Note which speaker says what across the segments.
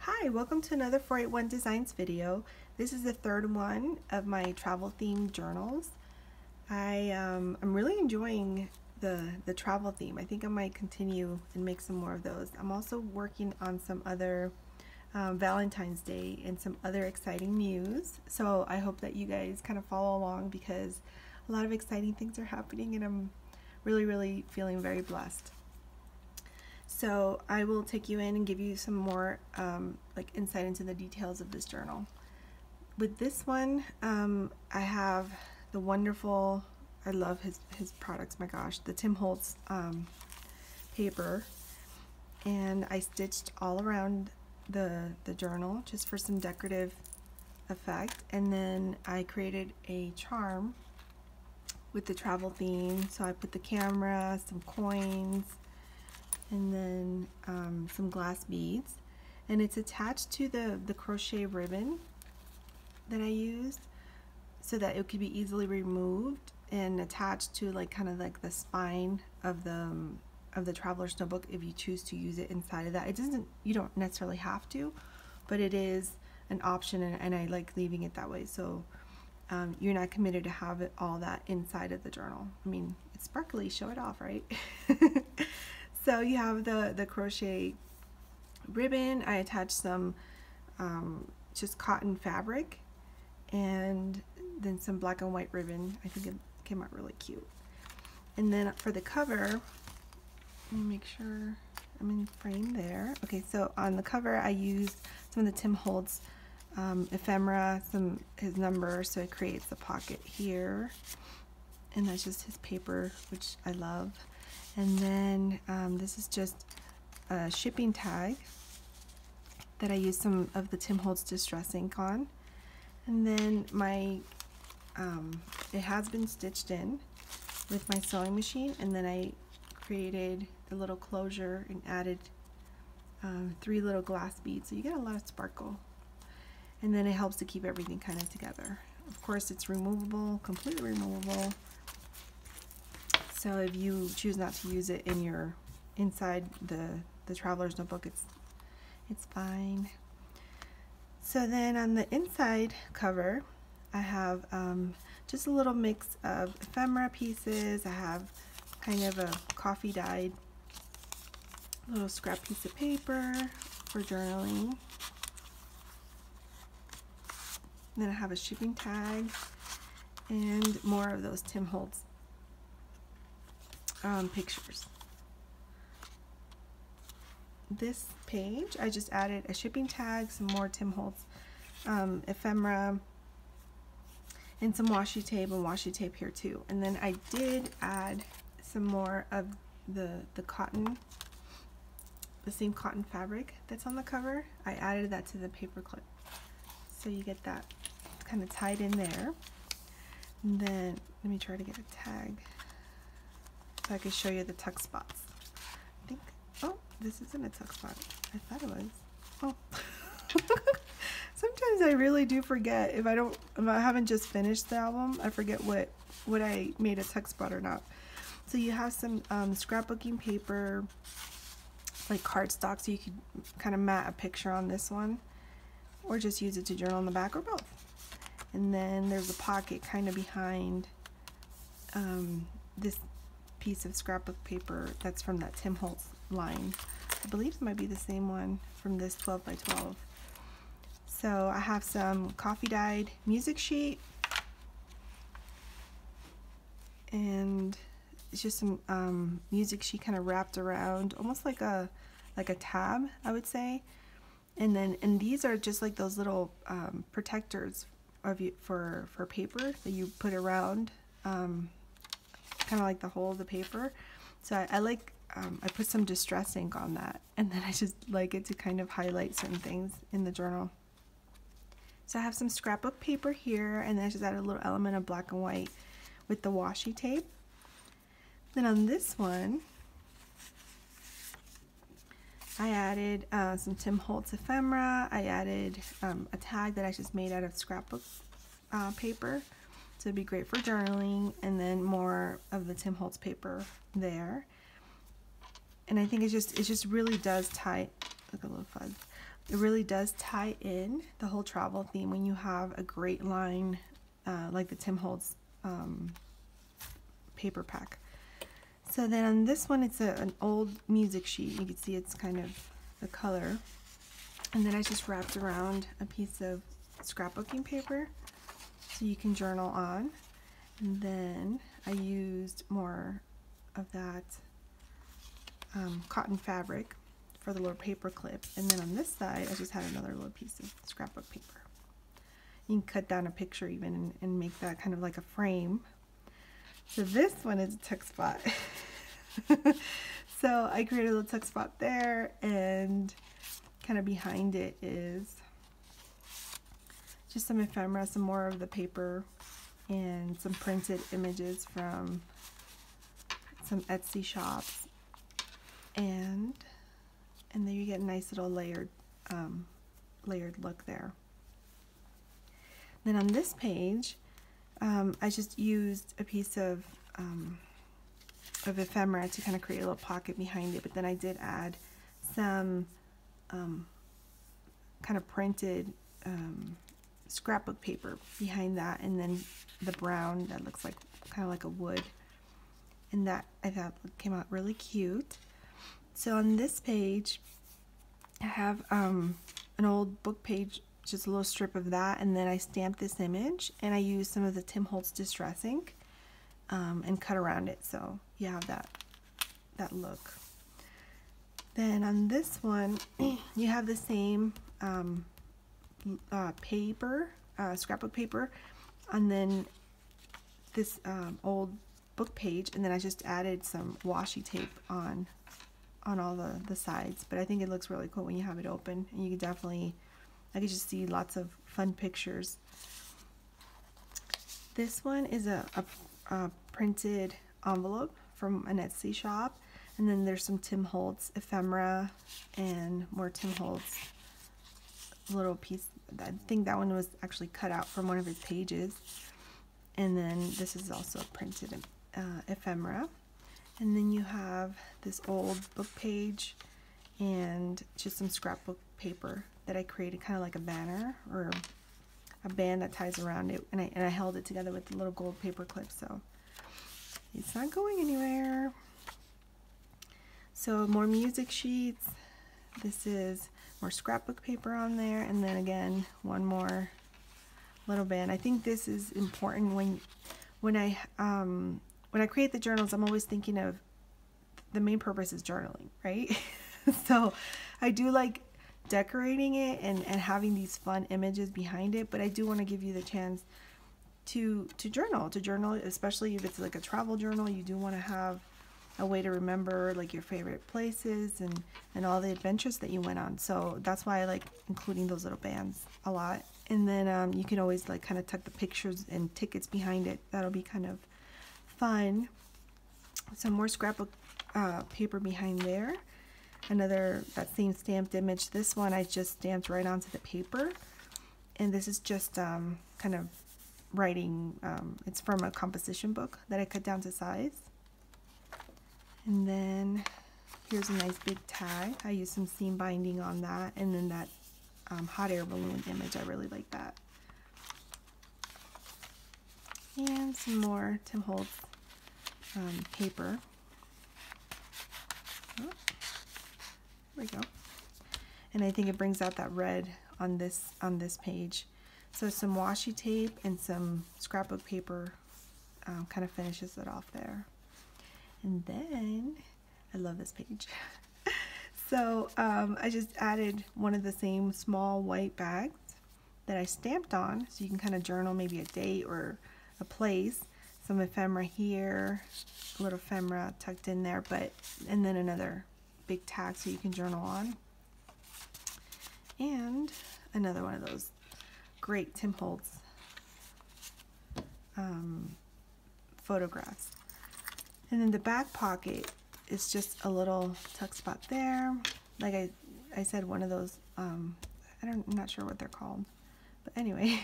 Speaker 1: Hi, welcome to another 481 Designs video. This is the third one of my travel themed journals. I'm really enjoying the travel theme. I think I might continue and make some more of those. I'm also working on some other Valentine's Day and some other exciting news. So I hope that you guys kind of follow along because a lot of exciting things are happening and I'm really feeling very blessed. So I will take you in and give you some more like insight into the details of this journal. With this one, I have the wonderful, I love his products, my gosh, the Tim Holtz paper. And I stitched all around the journal just for some decorative effect. And then I created a charm with the travel theme. So I put the camera, some coins, and then some glass beads, and it's attached to the crochet ribbon that I used so that it could be easily removed and attached to like kind of like the spine of the traveler's notebook if you choose to use it inside of that. It doesn't, you don't necessarily have to, but it is an option, and I like leaving it that way, so you're not committed to have it all that inside of the journal. I mean, it's sparkly, show it off, right? So you have the crochet ribbon. I attached some just cotton fabric and then some black and white ribbon. I think it came out really cute. And then for the cover, let me make sure I'm in frame there. Okay, so on the cover I used some of the Tim Holtz ephemera, his number, so it creates the pocket here. And that's just his paper, which I love. And then this is just a shipping tag that I used some of the Tim Holtz Distress ink on. And then my, it has been stitched in with my sewing machine, and then I created the little closure and added 3 little glass beads, so you get a lot of sparkle. And then it helps to keep everything kind of together. Of course, it's removable, completely removable. So if you choose not to use it in your inside the traveler's notebook, it's fine. So then on the inside cover, I have just a little mix of ephemera pieces. I have kind of a coffee dyed little scrap piece of paper for journaling. Then I have a shipping tag and more of those Tim Holtz pictures. This page, I just added a shipping tag, some more Tim Holtz ephemera, and some washi tape here too. And then I did add some more of the cotton, the same cotton fabric that's on the cover. I added that to the paper clip, so you get that kind of tied in there. And then let me try to get a tag so I can show you the tuck spots. I think, oh, this isn't a tuck spot. I thought it was. Oh. Sometimes I really do forget if I haven't just finished the album, I forget what I made a tuck spot or not. So you have some scrapbooking paper, like cardstock, so you could kind of mat a picture on this one, or just use it to journal in the back, or both. And then there's a pocket kind of behind this piece of scrapbook paper that's from that Tim Holtz line. I believe it might be the same one from this 12 by 12. So I have some coffee dyed music sheet, and it's just some music sheet kind of wrapped around, almost like a tab, I would say. And these are just like those little protectors for paper that you put around, kind of like the whole of the paper. So I like, I put some distress ink on that, and then I just like it to kind of highlight certain things in the journal. So I have some scrapbook paper here, and then I just added a little element of black and white with the washi tape. Then on this one, I added some Tim Holtz ephemera. I added a tag that I just made out of scrapbook paper, so it'd be great for journaling, and then more of the Tim Holtz paper there. And I think it just really does tie, look, a little fuzz, it really does tie in the whole travel theme when you have a great line like the Tim Holtz paper pack. So then on this one, it's an old music sheet. You can see it's kind of the color. And then I just wrapped around a piece of scrapbooking paper so you can journal on. And then I used more of that cotton fabric for the little paper clip. And then on this side, I just had another little piece of scrapbook paper. You can cut down a picture even and make that kind of like a frame. So this one is a tuck spot. So I created a little tuck spot there, and kind of behind it is just some ephemera, some more of the paper, and some printed images from some Etsy shops. And there you get a nice little layered look there. Then on this page, I just used a piece of ephemera to kind of create a little pocket behind it, but then I did add some kind of printed scrapbook paper behind that, and then the brown that looks like kind of like a wood, and that I thought came out really cute. So on this page, I have an old book page, just a little strip of that, and then I stamped this image, and I used some of the Tim Holtz Distress ink and cut around it, so you have that look. Then on this one, you have the same paper, scrapbook paper, and then this old book page, and then I just added some washi tape on all the sides. But I think it looks really cool when you have it open, and you can definitely, I could just see lots of fun pictures. This one is a printed envelope from an Etsy shop, and then there's some Tim Holtz ephemera and more Tim Holtz little piece. I think that one was actually cut out from one of his pages. And then this is also a printed ephemera. And then you have this old book page and just some scrapbook paper that I created, kind of like a banner or a band that ties around it, and I held it together with the little gold paper clip, so it's not going anywhere. So more music sheets. This is more scrapbook paper on there, and then again one more little band. I think this is important when I create the journals. I'm always thinking of the main purpose is journaling, right? So I do like decorating it and having these fun images behind it, but I do want to give you the chance to journal, especially if it's like a travel journal. You do want to have a way to remember like your favorite places and all the adventures that you went on. So that's why I like including those little bands a lot. And then you can always like kind of tuck the pictures and tickets behind it. That'll be kind of fun. Some more scrapbook paper behind there. That same stamped image. This one I just stamped right onto the paper, and this is just kind of writing. It's from a composition book that I cut down to size. And then here's a nice big tag. I used some seam binding on that, and then that hot air balloon image. I really like that. And some more Tim Holtz paper. Oh, there we go. And I think it brings out that red on this page. So some washi tape and some scrapbook paper kind of finishes it off there. And then I love this page. So I just added one of the same small white bags that I stamped on, so you can kind of journal maybe a date or a place. Some ephemera here, a little ephemera tucked in there, and then another big tag so you can journal on. And another one of those great Tim Holtz photographs. And then the back pocket is just a little tuck spot there. Like I said, one of those, I'm not sure what they're called, but anyway,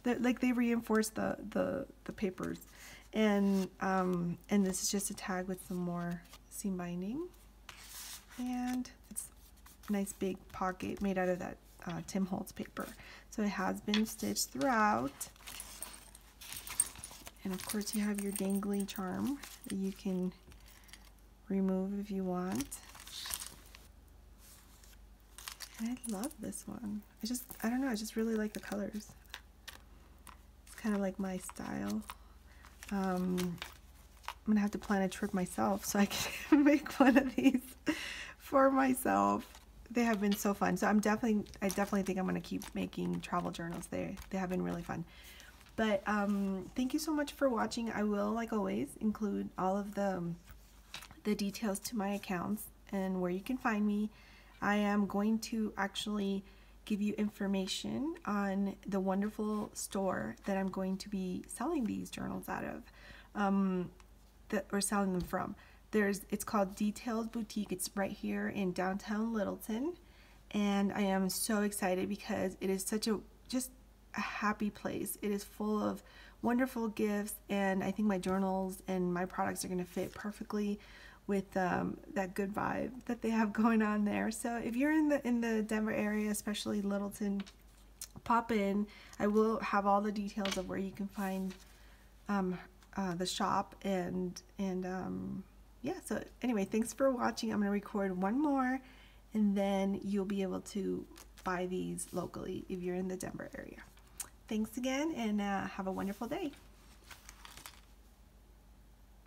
Speaker 1: they reinforce the papers, and this is just a tag with some more seam binding, and it's nice big pocket made out of that Tim Holtz paper. So it has been stitched throughout. And of course you have your dangly charm that you can remove if you want. And I love this one. I don't know, I just really like the colors. It's kind of like my style. I'm gonna have to plan a trip myself so I can make one of these for myself. They have been so fun. So I definitely think I'm gonna keep making travel journals. They have been really fun. But thank you so much for watching. I will, like always, include all of the details to my accounts and where you can find me. I am going to actually give you information on the wonderful store that I'm going to be selling these journals out of, or selling them from. It's called Detailed Boutique. It's right here in downtown Littleton, and I am so excited because it is such just a happy place. It is full of wonderful gifts, and I think my journals and my products are going to fit perfectly with that good vibe that they have going on there. So if you're in the Denver area, especially Littleton, pop in. I will have all the details of where you can find the shop and yeah. So anyway, thanks for watching. I'm going to record one more, and then you'll be able to buy these locally if you're in the Denver area. Thanks again, and have a wonderful day.